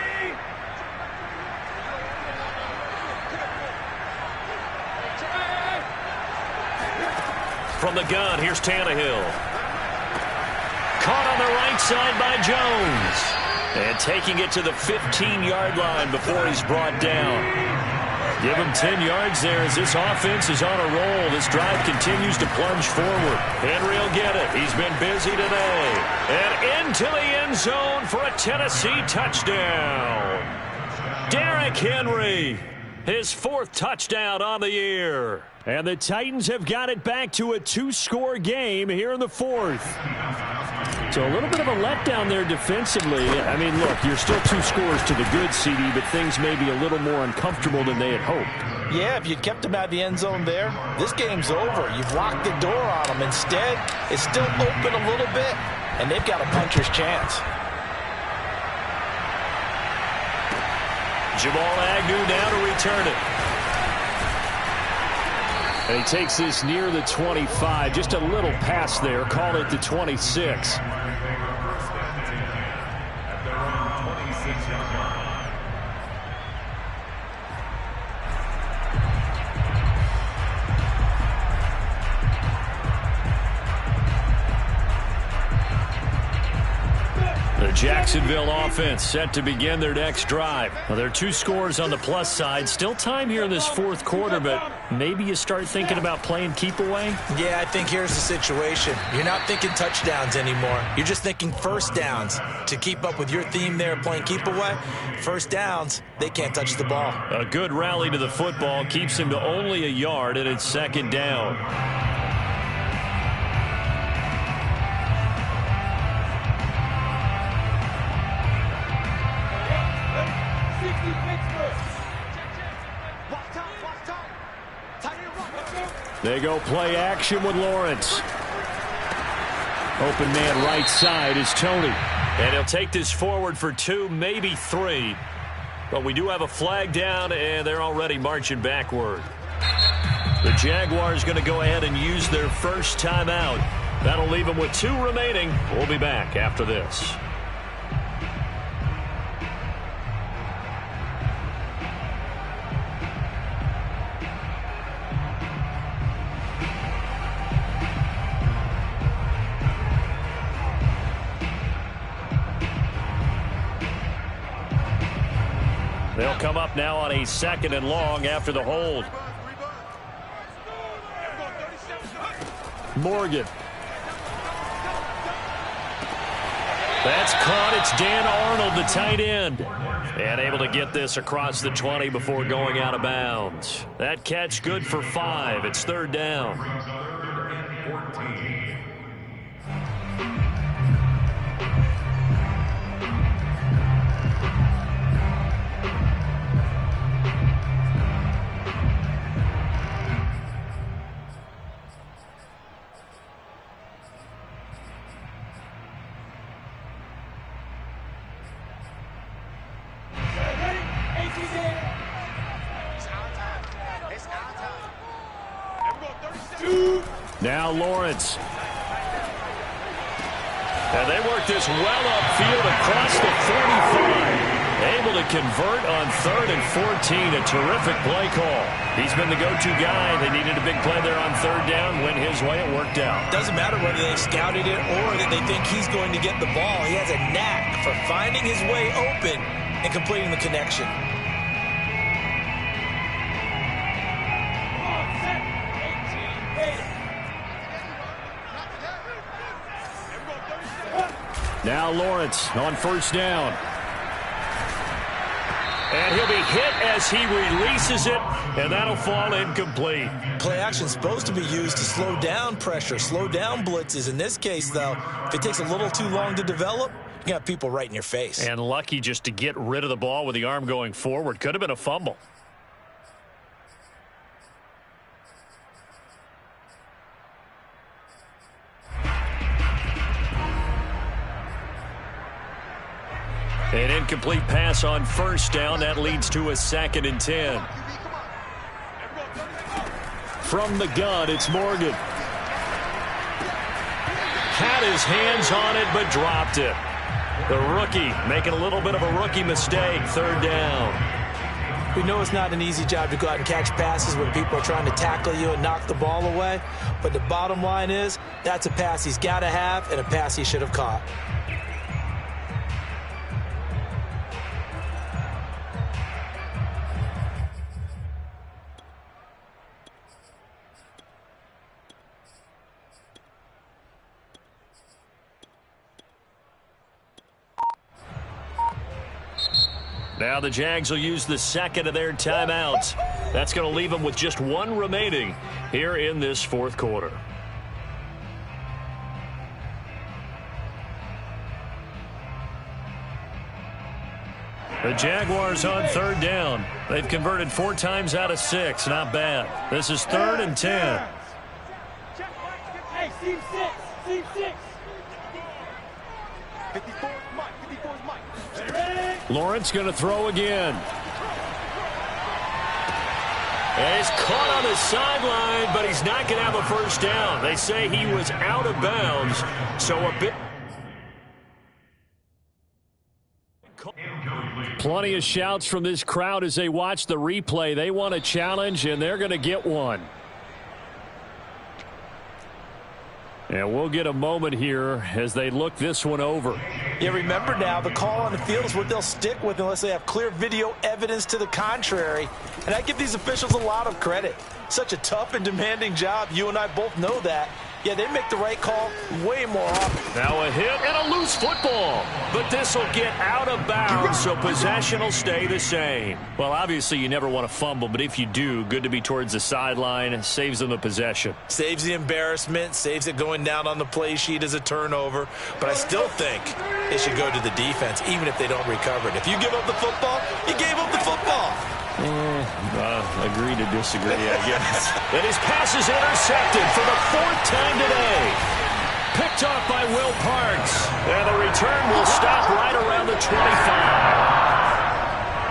From the gun, here's Tannehill. Caught on the right side by Jones. And taking it to the 15-yard line before he's brought down. Give him 10 yards there as this offense is on a roll. This drive continues to plunge forward. Henry will get it. He's been busy today. And into the end zone for a Tennessee touchdown. Derrick Henry, his 4th touchdown on the year. And the Titans have got it back to a 2-score game here in the 4th. So a little bit of a letdown there defensively. I mean, look, you're still 2 scores to the good, CD, but things may be a little more uncomfortable than they had hoped. Yeah, if you kept them out of the end zone there, this game's over. You've locked the door on them. Instead, it's still open a little bit, and they've got a puncher's chance. Jamal Agnew now to return it. And he takes this near the 25. Just a little pass there. Call it the 26. The Jacksonville offense set to begin their next drive. Well, there are 2 scores on the plus side. Still time here in this 4th quarter, but maybe you start thinking about playing keep away? Yeah, I think here's the situation. You're not thinking touchdowns anymore. You're just thinking first downs. To keep up with your theme there, playing keep away, first downs, they can't touch the ball. A good rally to the football keeps him to only a yard, and it's 2nd down. They go play action with Lawrence. Open man right side is Toney. And he'll take this forward for 2, maybe 3. But we do have a flag down, and they're already marching backward. The Jaguars going to go ahead and use their first timeout. That'll leave them with 2 remaining. We'll be back after this. They'll come up now on a 2nd and long after the hold. Morgan. That's caught. It's Dan Arnold, the tight end. And able to get this across the 20 before going out of bounds. That catch good for 5. It's 3rd down. Now Lawrence. And they work this well upfield across the 45. Able to convert on 3rd and 14. A terrific play call. He's been the go-to guy. They needed a big play there on 3rd down. Went his way. It worked out. Doesn't matter whether they scouted it or that they think he's going to get the ball. He has a knack for finding his way open and completing the connection. Now Lawrence on 1st down. And he'll be hit as he releases it, and that'll fall incomplete. Play action is supposed to be used to slow down pressure, slow down blitzes. In this case, though, if it takes a little too long to develop, you got people right in your face. And lucky just to get rid of the ball with the arm going forward. Could have been a fumble. An incomplete pass on 1st down. That leads to a 2nd and 10. From the gun, it's Morgan. Had his hands on it, but dropped it. The rookie making a little bit of a rookie mistake. 3rd down. We know it's not an easy job to go out and catch passes when people are trying to tackle you and knock the ball away. But the bottom line is, that's a pass he's got to have and a pass he should have caught. Now the Jags will use the 2nd of their timeouts. That's going to leave them with just 1 remaining here in this 4th quarter. The Jaguars on 3rd down. They've converted 4 times out of 6. Not bad. This is 3rd and 10. Hey, seam 6. Seam 6. 54 is Mike. 54 is Mike. Lawrence going to throw again. And he's caught on the sideline, but he's not going to have a 1st down. They say he was out of bounds, so a bit. Plenty of shouts from this crowd as they watch the replay. They want a challenge, and they're going to get one. And we'll get a moment here as they look this one over. Yeah, remember now, the call on the field is what they'll stick with unless they have clear video evidence to the contrary. And I give these officials a lot of credit. Such a tough and demanding job. You and I both know that. Yeah, they make the right call way more often. Now a hit and a loose football. But this will get out of bounds, so possession will stay the same. Well, obviously you never want to fumble, but if you do, good to be towards the sideline. Saves them the possession. Saves the embarrassment, saves it going down on the play sheet as a turnover. But I still think it should go to the defense, even if they don't recover it. If you give up the football, you gave up the football. Agree to disagree, I guess. And his pass is intercepted for the 4th time today. picked off by Will Parks. And the return will stop right around the 25.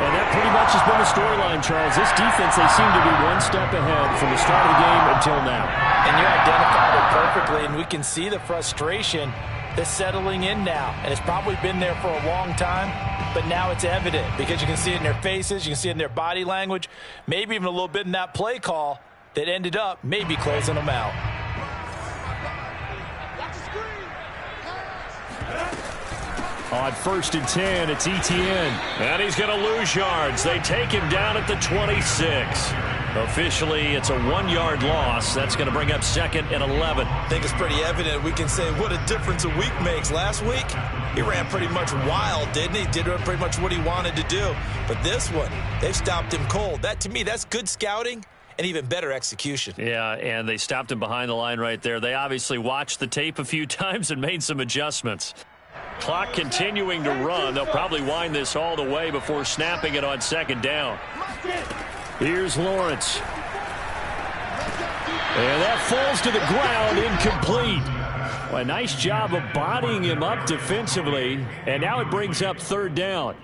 And that pretty much has been the storyline, Charles. This defense, they seem to be one step ahead from the start of the game until now. And you identified it perfectly, and we can see the frustration that's settling in now. And it's probably been there for a long time, but now it's evident because you can see it in their faces, you can see it in their body language, maybe even a little bit in that play call that ended up maybe closing them out. On 1st and 10, it's Etienne. And he's going to lose yards. They take him down at the 26. Officially, it's a 1-yard loss. That's going to bring up 2nd and 11. I think it's pretty evident. We can say what a difference a week makes. Last week, he ran pretty much wild, didn't he? Did pretty much what he wanted to do. But this one, they've stopped him cold. That, to me, that's good scouting and even better execution. Yeah, and they stopped him behind the line right there. They obviously watched the tape a few times and made some adjustments. Clock continuing to run. They'll probably wind this all the way before snapping it on 2nd down. Here's Lawrence. And that falls to the ground, incomplete. Well, a nice job of bodying him up defensively. And now it brings up 3rd down.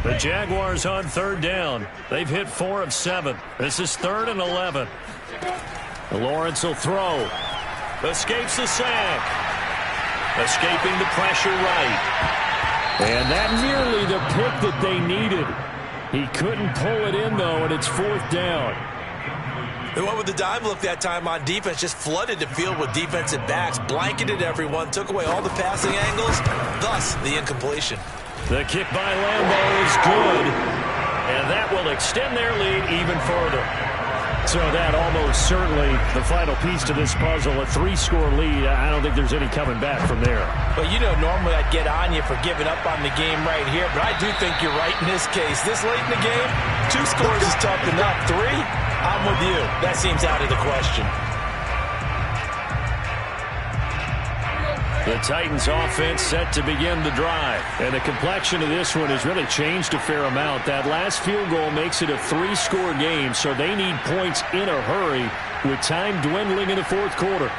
The Jaguars on 3rd down. They've hit 4 of 7. This is 3rd and 11. Lawrence will throw. Escapes the sack. Escaping the pressure right. And that nearly the pick that they needed. He couldn't pull it in, though, and it's 4th down. They went with the dime look that time on defense, just flooded the field with defensive backs, blanketed everyone, took away all the passing angles, thus the incompletion. The kick by Lambeau is good, and that will extend their lead even further. So that almost certainly the final piece to this puzzle, a 3-score lead. I don't think there's any coming back from there. But, you know, normally I'd get on you for giving up on the game right here, but I do think you're right in this case. This late in the game, 2 scores is tough enough. 3, I'm with you. That seems out of the question. The Titans offense set to begin the drive. And the complexion of this one has really changed a fair amount. That last field goal makes it a 3-score game, so they need points in a hurry with time dwindling in the 4th quarter.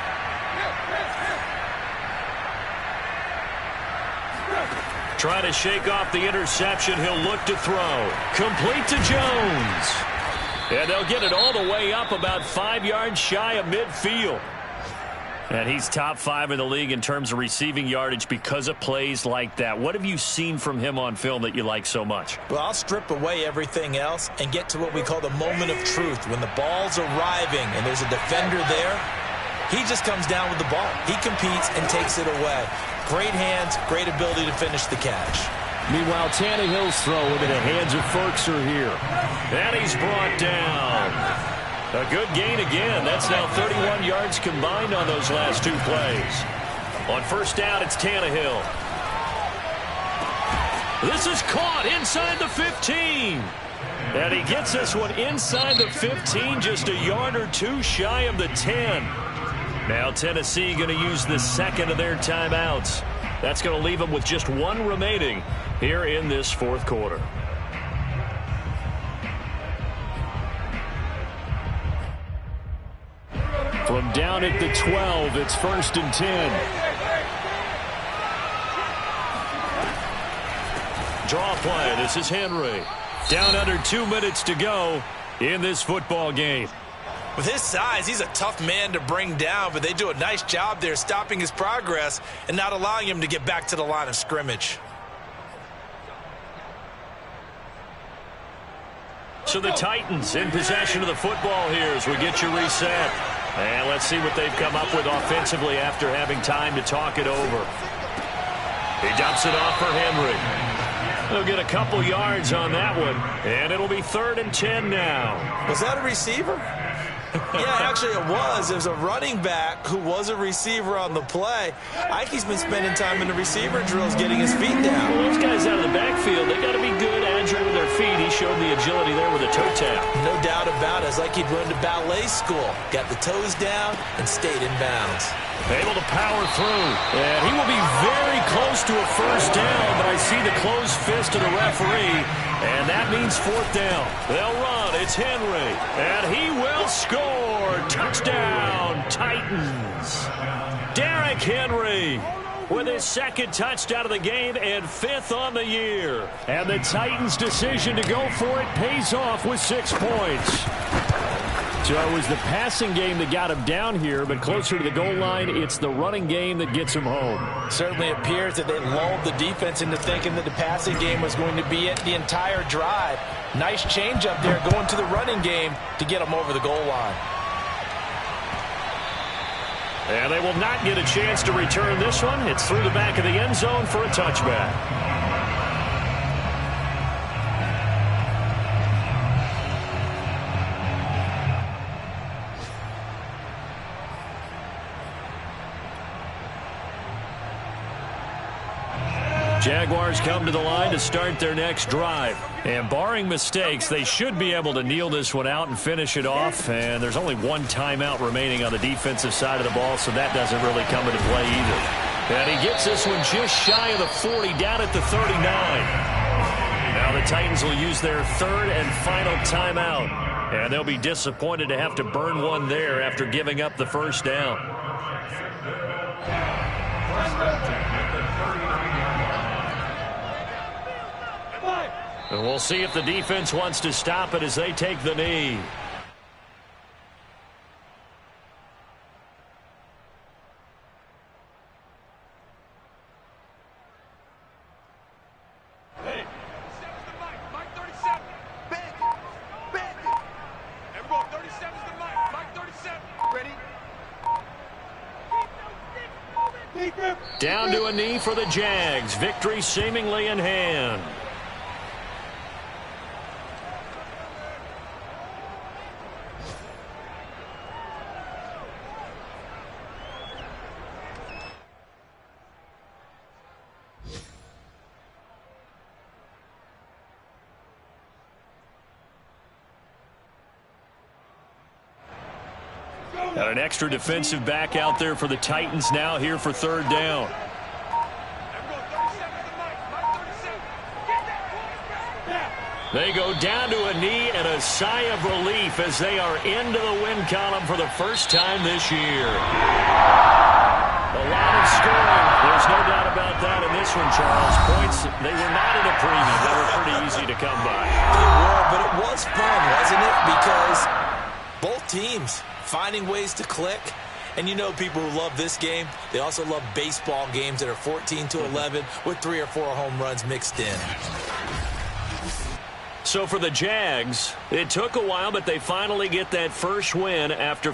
Trying to shake off the interception. He'll look to throw. Complete to Jones. And they'll get it all the way up about 5 yards shy of midfield. And he's top 5 in the league in terms of receiving yardage because of plays like that. What have you seen from him on film that you like so much? Well, I'll strip away everything else and get to what we call the moment of truth. When the ball's arriving and there's a defender there, he just comes down with the ball. He competes and takes it away. Great hands, great ability to finish the catch. Meanwhile, Tannehill's throw into the hands of Ferkser here. And he's brought down. A good gain again. That's now 31 yards combined on those last 2 plays. On 1st down, it's Tannehill. This is caught inside the 15. And he gets this one inside the 15, just a yard or 2 shy of the 10. Now Tennessee going to use the 2nd of their timeouts. That's going to leave them with just 1 remaining here in this 4th quarter. From down at the 12, it's 1st and 10. Draw play. This is Henry. Down under 2 minutes to go in this football game. With his size, he's a tough man to bring down, but they do a nice job there stopping his progress and not allowing him to get back to the line of scrimmage. So the Titans in possession of the football here as we get you reset. And let's see what they've come up with offensively after having time to talk it over. He dumps it off for Henry. They'll get a couple yards on that one. And it'll be 3rd and 10 now. Was that a receiver? Yeah, actually it was. There's a running back who was a receiver on the play. Ike's been spending time in the receiver drills getting his feet down. Well, those guys out of the backfield, they got to be good, agile with their feet. He showed the agility there with a toe tap. No doubt about it. It's like he'd run to ballet school. Got the toes down and stayed in bounds. Able to power through. And he will be very close to a first down, but I see the closed fist of the referee, and that means fourth down. They'll run. It's Henry, and he will score. Touchdown, Titans. Derrick Henry with his second touchdown of the game and fifth on the year. And the Titans' decision to go for it pays off with 6 points. So it was the passing game that got him down here, but closer to the goal line, it's the running game that gets him home. Certainly appears that they lulled the defense into thinking that the passing game was going to be it the entire drive. Nice change up there going to the running game to get them over the goal line. And they will not get a chance to return this one. It's through the back of the end zone for a touchback. Jaguars come to the line to start their next drive. And barring mistakes, they should be able to kneel this one out and finish it off. And there's only one timeout remaining on the defensive side of the ball, so that doesn't really come into play either. And he gets this one just shy of the 40, down at the 39. Now the Titans will use their third and final timeout. And they'll be disappointed to have to burn one there after giving up the first down. And we'll see if the defense wants to stop it as they take the knee. Hey, 37's the mic. Mike 37. Bend it. Bend it. Everyone, 37's the mic. Mike 37. Ready? Keep them sticks moving. Down to a knee for the Jags. Victory seemingly in hand. Got an extra defensive back out there for the Titans now here for third down. Everyone, 37's the mic. Mike 37. Get that quarterback. They go down to a knee and a sigh of relief as they are into the win column for the first time this year. A lot of scoring. There's no doubt about that in this one, Charles. Points, they were not in a preview. They were pretty easy to come by. They were, but it was fun, wasn't it? Because both teams finding ways to click. And you know people who love this game, they also love baseball games that are 14-11 with 3 or 4 home runs mixed in. So for the Jags, it took a while, but they finally get that first win after